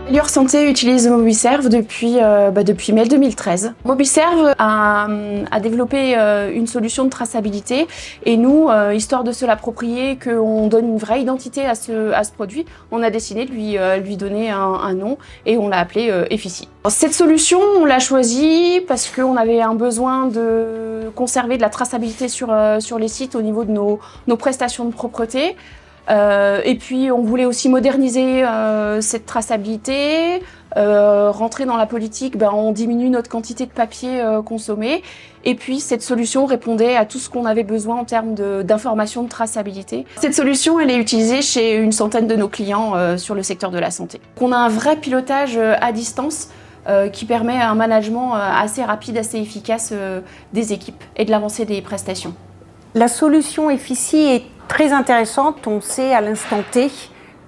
Elior Santé utilise Mobiserve depuis mai 2013. Mobiserve a développé une solution de traçabilité et nous, histoire de se l'approprier, qu'on donne une vraie identité à ce produit, on a décidé de lui donner un nom et on l'a appelé Effici. Cette solution, on l'a choisie parce qu'on avait un besoin de conserver de la traçabilité sur les sites au niveau de nos prestations de propreté. Et puis on voulait aussi moderniser cette traçabilité, rentrer dans la politique, on diminue notre quantité de papier consommé. Et puis cette solution répondait à tout ce qu'on avait besoin en termes d'information de traçabilité. Cette solution, elle est utilisée chez une centaine de nos clients sur le secteur de la santé. On a un vrai pilotage à distance qui permet un management assez rapide, assez efficace des équipes et de l'avancée des prestations. La solution Effici est très intéressante, on sait à l'instant T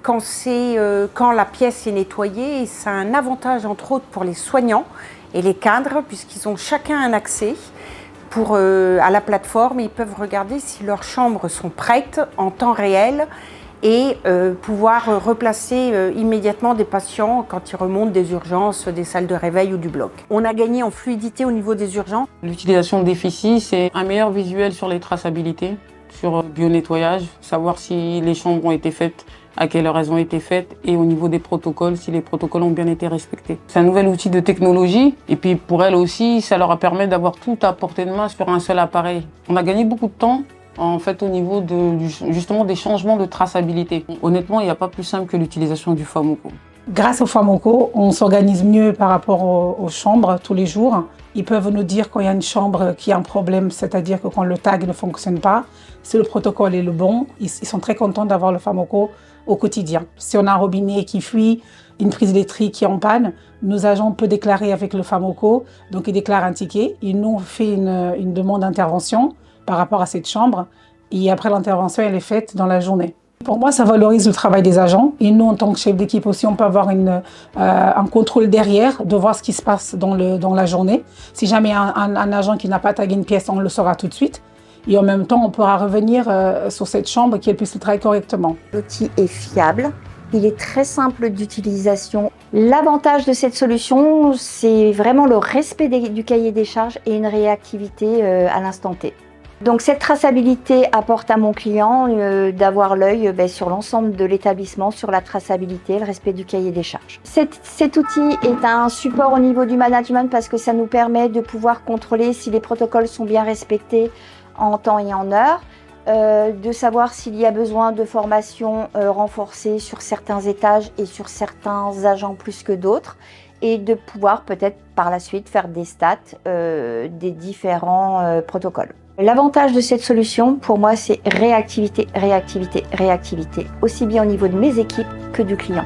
quand la pièce est nettoyée, et ça a un avantage entre autres pour les soignants et les cadres puisqu'ils ont chacun un accès à la plateforme et ils peuvent regarder si leurs chambres sont prêtes en temps réel et pouvoir replacer immédiatement des patients quand ils remontent des urgences, des salles de réveil ou du bloc. On a gagné en fluidité au niveau des urgences. L'utilisation d'Effici, c'est un meilleur visuel sur les traçabilités, sur bio-nettoyage, savoir si les chambres ont été faites, à quelle heure elles ont été faites et au niveau des protocoles, si les protocoles ont bien été respectés. C'est un nouvel outil de technologie et puis pour elles aussi, ça leur permet d'avoir tout à portée de main sur un seul appareil. On a gagné beaucoup de temps en fait au niveau justement des changements de traçabilité. Honnêtement, il n'y a pas plus simple que l'utilisation du Famoco. Grâce au Famoco, on s'organise mieux par rapport aux chambres tous les jours. Ils peuvent nous dire quand il y a une chambre qui a un problème, c'est-à-dire que quand le tag ne fonctionne pas, si le protocole est le bon, ils sont très contents d'avoir le Famoco au quotidien. Si on a un robinet qui fuit, une prise électrique qui est en panne, nos agents peuvent déclarer avec le Famoco, donc ils déclarent un ticket, ils nous font une demande d'intervention par rapport à cette chambre et après l'intervention, elle est faite dans la journée. Pour moi, ça valorise le travail des agents et nous, en tant que chef d'équipe aussi, on peut avoir un contrôle derrière de voir ce qui se passe dans la journée. Si jamais un agent qui n'a pas tagué une pièce, on le saura tout de suite. Et en même temps, on pourra revenir sur cette chambre et qu'elle puisse travailler correctement. L'outil est fiable, il est très simple d'utilisation. L'avantage de cette solution, c'est vraiment le respect du cahier des charges et une réactivité à l'instant T. Donc cette traçabilité apporte à mon client d'avoir l'œil sur l'ensemble de l'établissement, sur la traçabilité, le respect du cahier des charges. Cet outil est un support au niveau du management parce que ça nous permet de pouvoir contrôler si les protocoles sont bien respectés en temps et en heure, de savoir s'il y a besoin de formation renforcée sur certains étages et sur certains agents plus que d'autres, et de pouvoir peut-être par la suite faire des stats des différents protocoles. L'avantage de cette solution, pour moi, c'est réactivité, réactivité, réactivité, aussi bien au niveau de mes équipes que du client.